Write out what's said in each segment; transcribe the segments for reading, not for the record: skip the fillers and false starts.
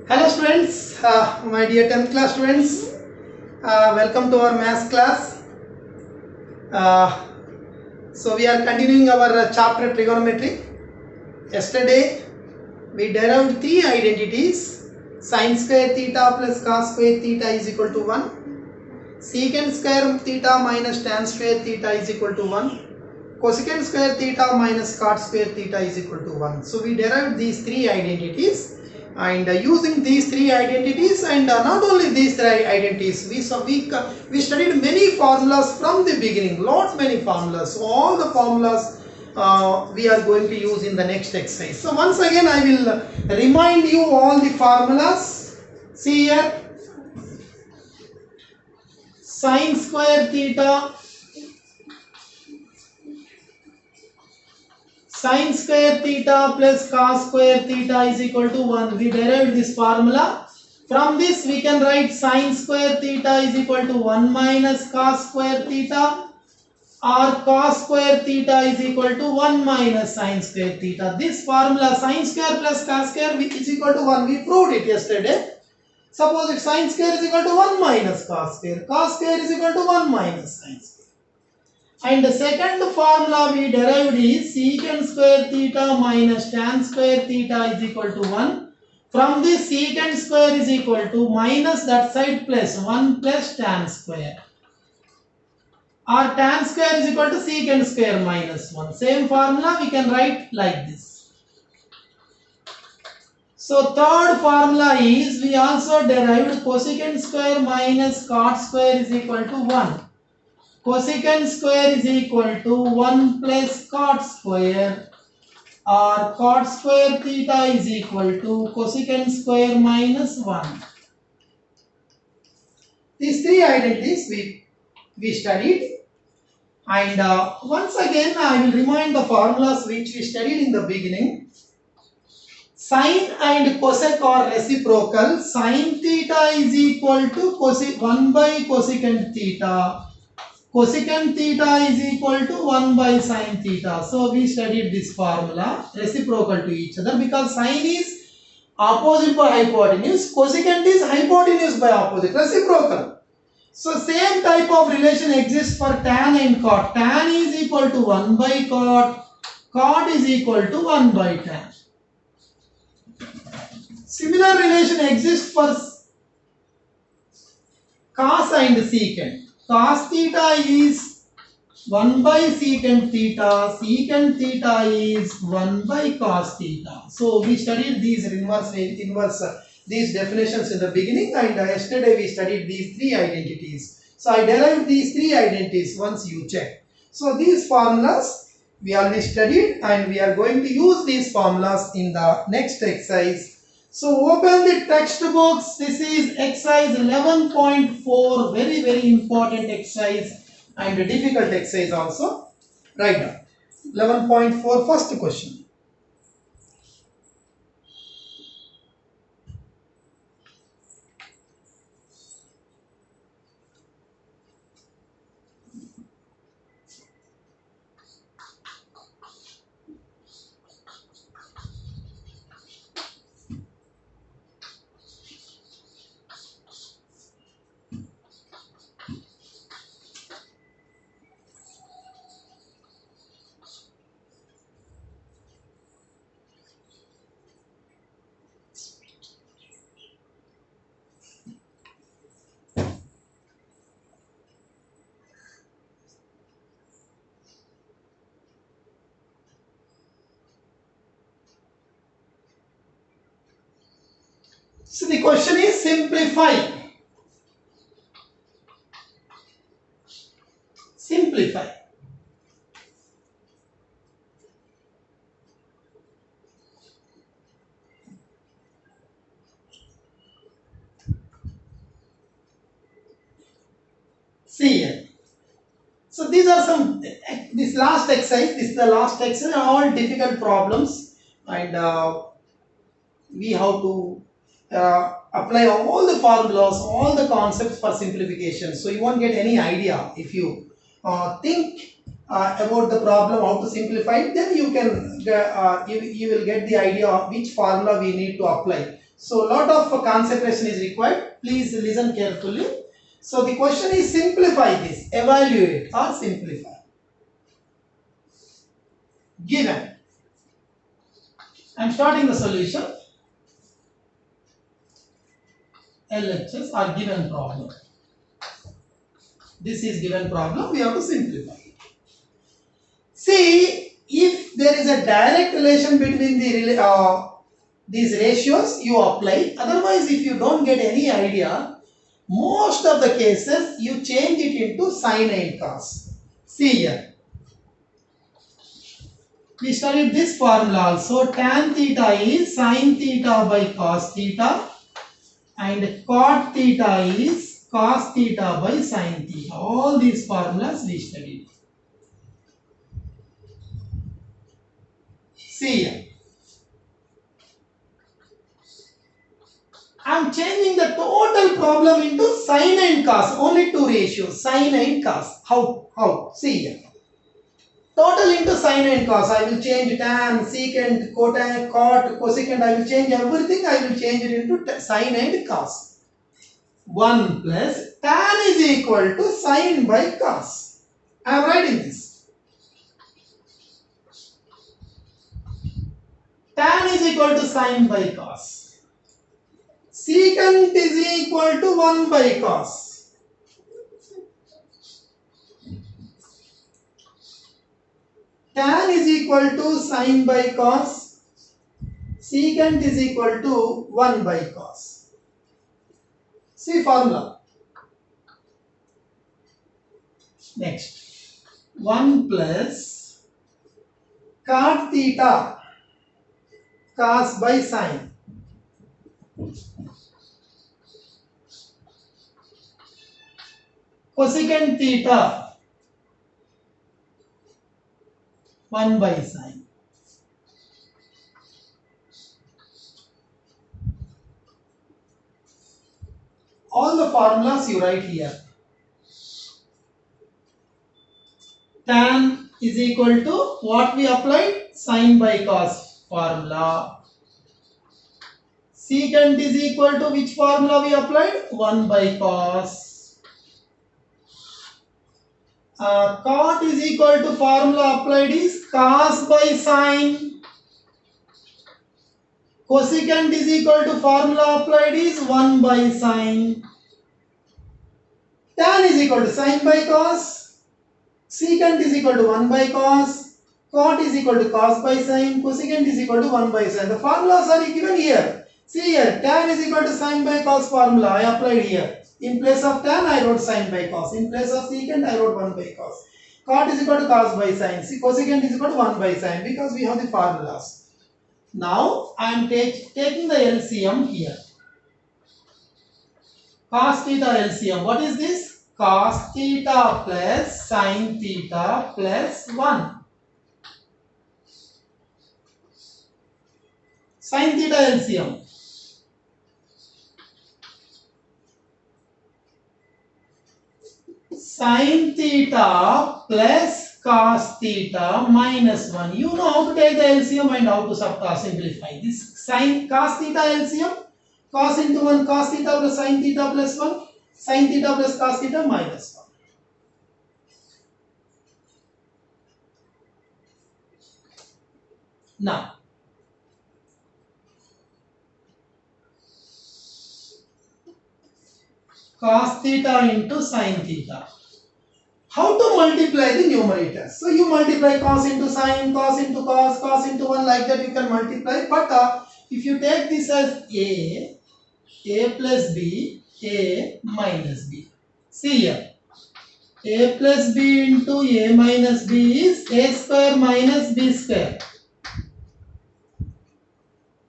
Hello students, my dear 10th class students, welcome to our maths class. Uh, so we are continuing our chapter trigonometry. Yesterday we derived three identities: sin square theta plus cos square theta is equal to 1, secant square theta minus tan square theta is equal to 1, cosecant square theta minus cot square theta is equal to 1. So we derived these three identities. And using these three identities, and not only these three identities, we studied many formulas from the beginning, many formulas. So all the formulas we are going to use in the next exercise. So once again I will remind you all the formulas. See here, sin square theta, sin square theta plus cos square theta is equal to 1. We derived this formula. From this we can write sin square theta is equal to 1 minus cos square theta, or cos square theta is equal to 1 minus sin square theta. This formula sin square plus cos square is equal to 1. We proved it yesterday. Suppose if sin square is equal to 1 minus cos square is equal to 1 minus sin square. And the second formula we derived is secant square theta minus tan square theta is equal to 1. From this secant square is equal to minus that side plus 1 plus tan square. Or tan square is equal to secant square minus 1. Same formula we can write like this. So third formula is we also derived cosecant square minus cot square is equal to 1. Cosecant square is equal to 1 plus cot square, or cot square theta is equal to cosecant square minus 1. These three identities we studied, and once again I will remind the formulas which we studied in the beginning. Sin and cosec are reciprocal. Sin theta is equal to 1 by cosecant theta. Cosecant theta is equal to 1 by sin theta. So we studied this formula, reciprocal to each other, because sin is opposite by hypotenuse, cosecant is hypotenuse by opposite, reciprocal. So same type of relation exists for tan and cot. Tan is equal to 1 by cot, cot is equal to 1 by tan. Similar relation exists for cos and secant. Cos theta is 1 by secant theta, secant theta is 1 by cos theta. So we studied these these definitions in the beginning, and yesterday we studied these three identities. So I derived these three identities once you check. So these formulas we already studied, and we are going to use these formulas in the next exercise. So open the textbooks. This is exercise 11.4, very important exercise and a difficult exercise also. Write down 11.4, first question. So the question is simplify. Simplify. See here. So these are some, this last exercise, this is the last exercise, all difficult problems, and we have to apply all the formulas, all the concepts for simplification. So you won't get any idea if you think about the problem, how to simplify it. Then you can you will get the idea of which formula we need to apply So lot of concentration is required. Please listen carefully. So the question is simplify this, evaluate or simplify. Given. I am starting the solution. LHS or given problem. This is given problem. We have to simplify. See, if there is a direct relation between these ratios, you apply. Otherwise, if you don't get any idea, most of the cases you change it into sin and cos. See here. We studied this formula also. Tan theta is sin theta by cos theta and cot theta is cos theta by sin theta. All these formulas we studied. See here. I am changing the total problem into sin and cos. Only two ratios, sin and cos. How? See here. Total into sin and cos. I will change tan, secant, cotangent, cot, cosecant. I will change everything. I will change it into sin and cos. 1 plus tan is equal to sin by cos. I am writing this. Tan is equal to sin by cos. Secant is equal to 1 by cos. Tan is equal to sin by cos. Secant is equal to 1 by cos. See formula. Next. 1 plus cot theta cos by sin. Cosecant theta 1 by sin. All the formulas you write here. Tan is equal to what we applied? Sin by cos formula. Secant is equal to which formula we applied? 1 by cos. Cot is equal to formula applied is cos by sin. Cosecant is equal to formula applied is 1 by sin. Tan is equal to sin by cos. Secant is equal to 1 by cos. Cot is equal to cos by sin. Cosecant is equal to 1 by sin. The formulas are given here. See here, tan is equal to sin by cos formula I applied here. In place of tan, I wrote sin by cos. In place of secant, I wrote 1 by cos. Cot is equal to cos by sin. See, cosecant is equal to 1 by sin because we have the formulas. Now, I am taking the LCM here. Cos theta LCM. What is this? Cos theta plus sin theta plus 1. Sin theta LCM. Sin theta plus cos theta minus 1. You know how to take the LCM and how to simplify this. Sin cos theta LCM. Cos into 1 cos theta plus sin theta plus 1. Sin theta plus cos theta minus 1. Now, cos theta into sin theta. How to multiply the numerators? So you multiply cos into sin, cos into cos, cos into 1, like that you can multiply. But if you take this as a plus b, a minus b. See here, a plus b into a minus b is a square minus b square.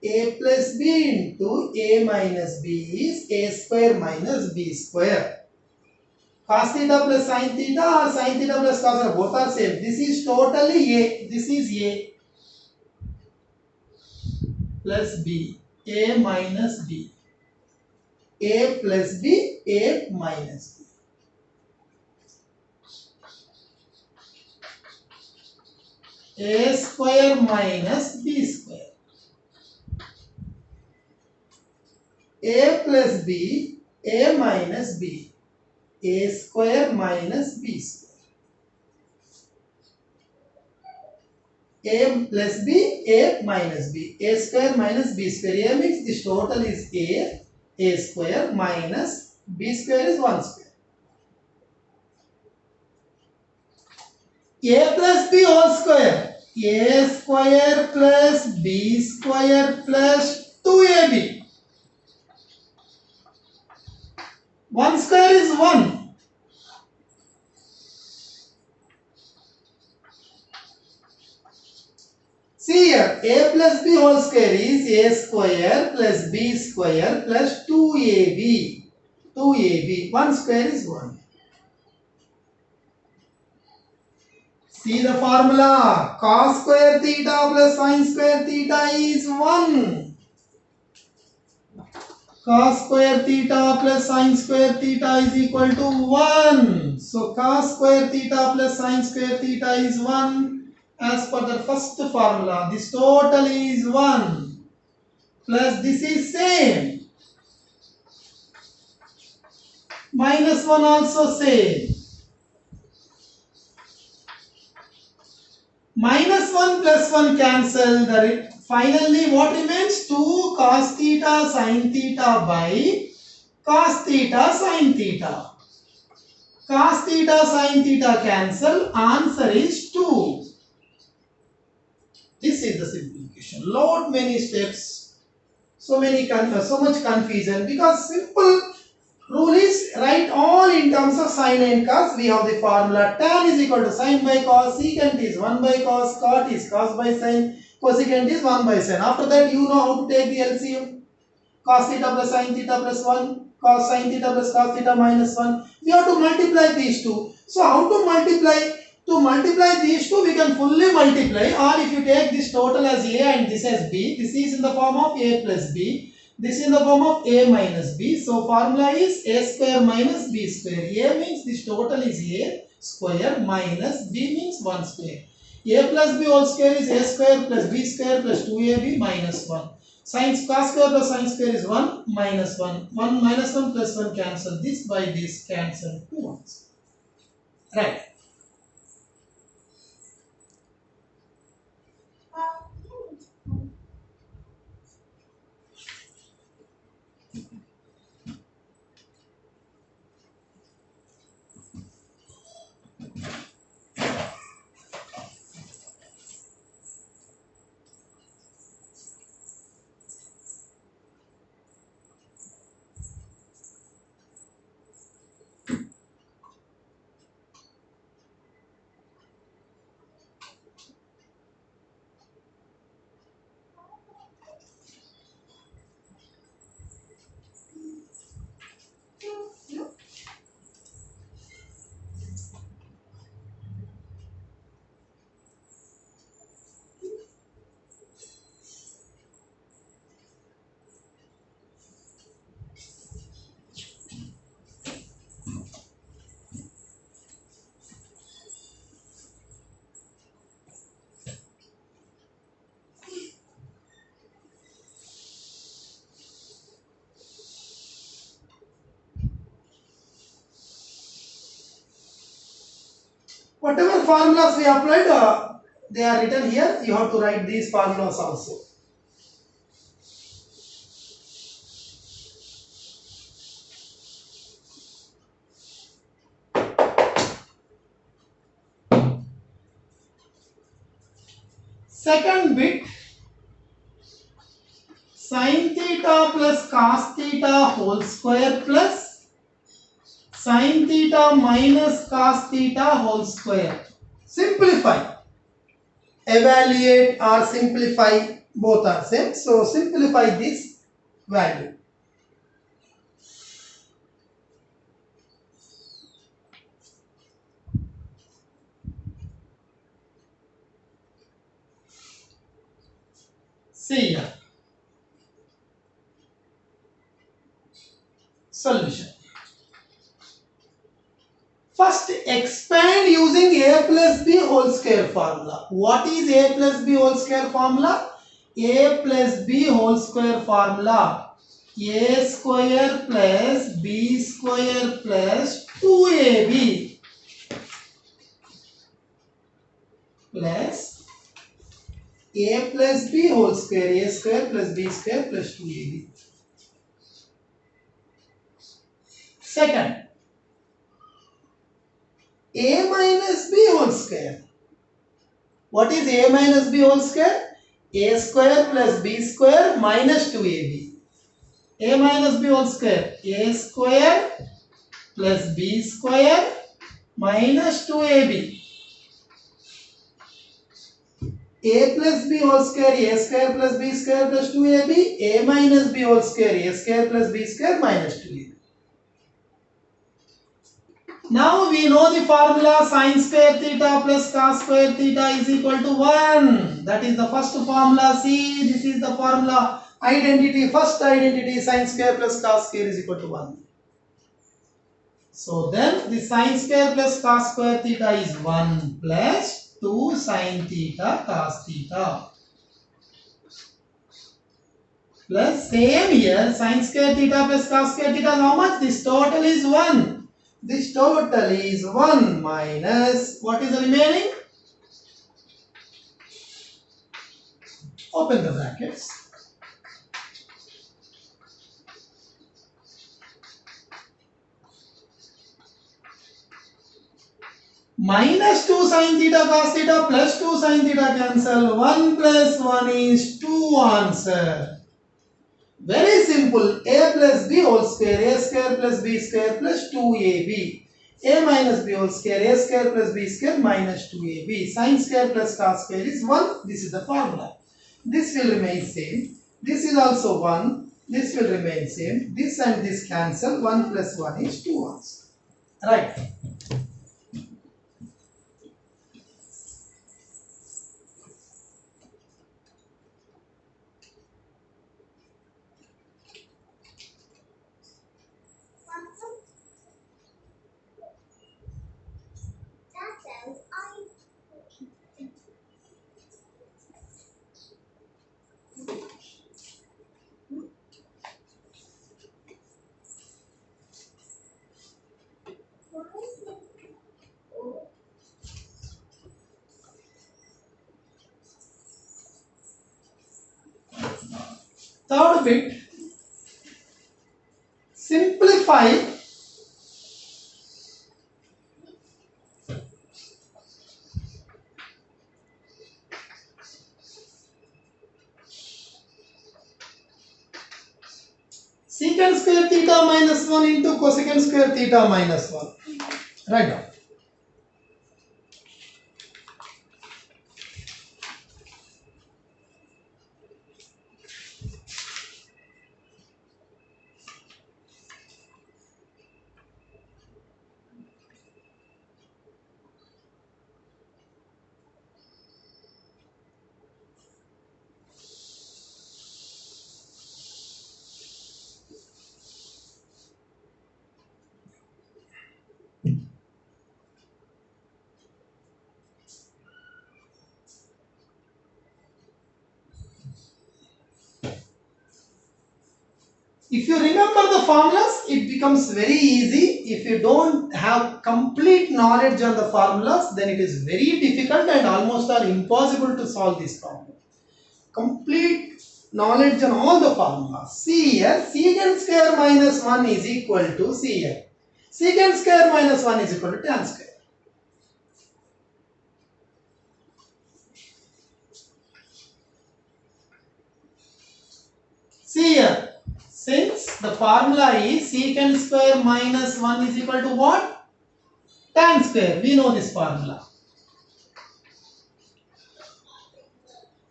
A plus b into a minus b is a square minus b square. Cos theta plus sin theta or sin theta plus cos theta, both are same. This is totally a. This is a plus b, a minus b. A plus b, a minus b. A square minus b square. a plus b, a minus b, a square minus b square. A plus b, a minus b, a square minus b square. A means this total is a square minus b square is 1 square. A plus b whole square, a square plus b square plus 2ab. 1 square is 1. See here, a plus b whole square is a square plus b square plus 2ab. 2ab. 1 square is 1. See the formula. Cos square theta plus sin square theta is 1. Cos square theta plus sin square theta is equal to 1. So cos square theta plus sin square theta is 1. As per the first formula, this total is 1 plus this is same. Minus 1 also same. Minus 1 plus 1 cancel. Finally what remains? 2 cos theta sin theta by cos theta sin theta. Cos theta sin theta cancel. Answer is 2. This is the simplification. Lot many steps, so much confusion, because simple rule is write all in terms of sin and cos. We have the formula tan is equal to sin by cos, secant is 1 by cos, cot is cos by sin, cosecant is 1 by sin. After that you know how to take the LCM. Cos theta plus sin theta plus 1, cos sin theta plus cos theta minus 1. We have to multiply these two. So how to multiply? To multiply these two, we can fully multiply, or if you take this total as a and this as b, this is in the form of a plus b, this is in the form of a minus b. So formula is a square minus b square. A means this total is a square minus b means 1 square. A plus b whole square is a square plus b square plus 2ab minus 1. Sin cos square plus sin square is 1 minus 1. 1 minus 1 plus 1 cancel. This by this cancel 2 ones. Right. Whatever formulas we applied, they are written here. You have to write these formulas also. Second bit, sin theta plus cos theta whole square plus sin theta minus cos theta whole square. Simplify. Evaluate or simplify, both are same. So simplify this value. See here. Solution. First, expand using a plus b whole square formula. What is a plus b whole square formula? A plus b whole square formula a square plus b square plus 2ab plus a plus b whole square, a square plus b square plus 2ab. Second, a minus b whole square. What is a minus b whole square? A square plus b square minus 2ab. A minus b whole square. A square plus b square minus 2ab. A plus b whole square, a square plus b square plus 2ab. A minus b whole square, a square plus b square minus 2ab. Now we know the formula sin square theta plus cos square theta is equal to 1. That is the first formula. See, this is the formula. Identity, first identity, sin square plus cos square is equal to 1. So then the sin square plus cos square theta is 1 plus 2 sin theta cos theta. Plus same here, sin square theta plus cos square theta is how much? This total is 1. This total is 1 minus, what is the remaining? Open the brackets. Minus 2 sin theta cos theta plus 2 sin theta cancel. 1 plus 1 is 2 answer. Very simple. A plus b whole square, a square plus b square plus 2ab. A minus b whole square, a square plus b square minus 2ab. Sin square plus cos square is 1. This is the formula. This will remain same. This is also 1. This will remain same. This and this cancel. 1 plus 1 is 2 answer. Right. Third bit, simplify secant square theta minus 1 into cosecant square theta minus 1. Write down. If you remember the formulas, it becomes very easy. If you don't have complete knowledge on the formulas, then it is very difficult and almost impossible to solve this problem. Complete knowledge on all the formulas. See here, secant square minus 1 is equal to, see here, secant square minus 1 is equal to tan square. See here. Since the formula is secant square minus 1 is equal to what? Tan square. We know this formula.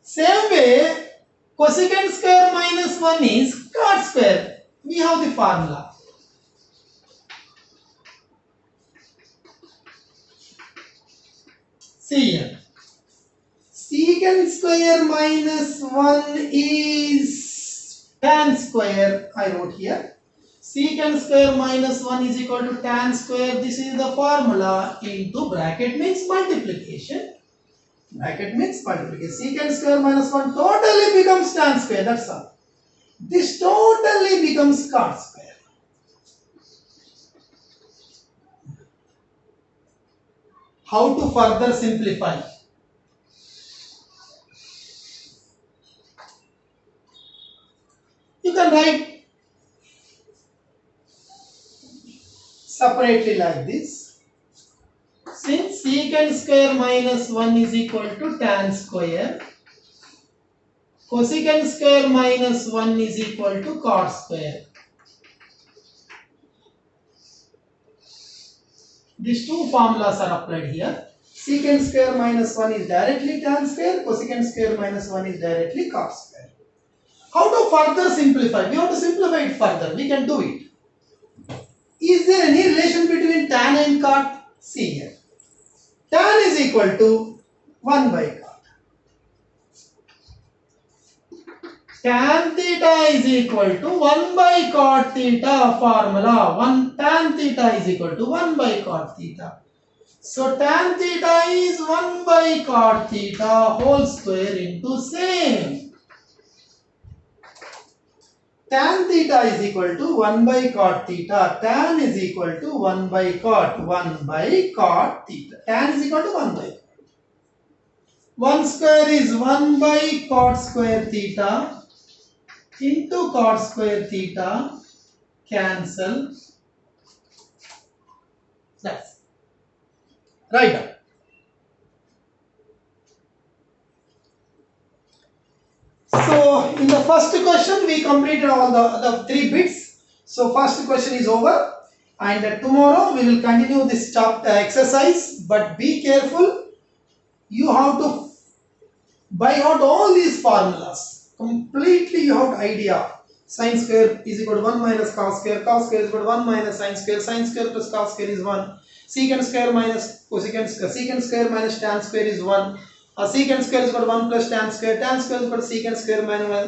Same way, cosecant square minus 1 is cot square. We have the formula. See here. Secant square minus 1 is tan square. I wrote here. Secant square minus 1 is equal to tan square. This is the formula. Into bracket means multiplication. Bracket means multiplication. Secant square minus 1 totally becomes tan square. That's all. This totally becomes cot square. How to further simplify? You can write separately like this. Since secant square minus 1 is equal to tan square, cosecant square minus 1 is equal to cot square. These two formulas are applied here. Secant square minus 1 is directly tan square, cosecant square minus 1 is directly cot square. How to further simplify? We have to simplify it further. We can do it. Is there any relation between tan and cot? See here. Tan is equal to 1 by cot. Tan theta is equal to 1 by cot theta formula. Tan theta is equal to 1 by cot theta. So tan theta is 1 by cot theta whole square into same. Tan theta is equal to 1 by cot theta. Tan is equal to 1 by cot. 1 by cot theta. Tan is equal to 1 by cot. 1 square is 1 by cot square theta into cot square theta. Cancel. That's right down. So in the first question we completed all the 3 bits. So first question is over, and tomorrow we will continue this chapter exercise, but be careful. You have to by out all these formulas completely. You have idea. Sin square is equal to 1 minus cos square is equal to 1 minus sin square plus cos square is 1, secant square minus cosecant square, secant square minus tan square is 1, secant square is equal to 1 plus tan square is equal to secant square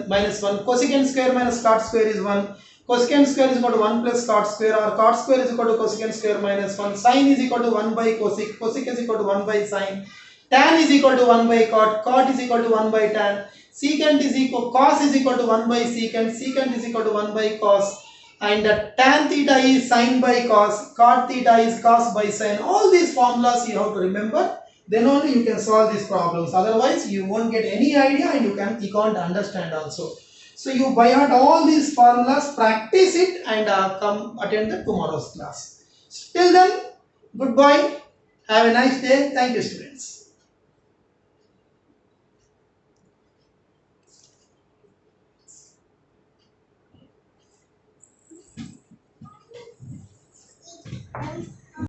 minus 1, cosecant square minus cot square is 1, cosecant square is equal to 1 plus cot square, or cot square is equal to cosecant square minus 1, sin is equal to 1 by cosec, cosec is equal to 1 by sin, tan is equal to 1 by cot, cot is equal to 1 by tan, secant is equal, cos is equal to 1 by secant, secant is equal to 1 by cos, and tan theta is sin by cos, cot theta is cos by sin. All these formulas you have to remember. Then only you can solve these problems. Otherwise, you won't get any idea, and you can't understand also. So you by heart all these formulas, practice it, and come attend the tomorrow's class. Till then, goodbye. Have a nice day. Thank you, students.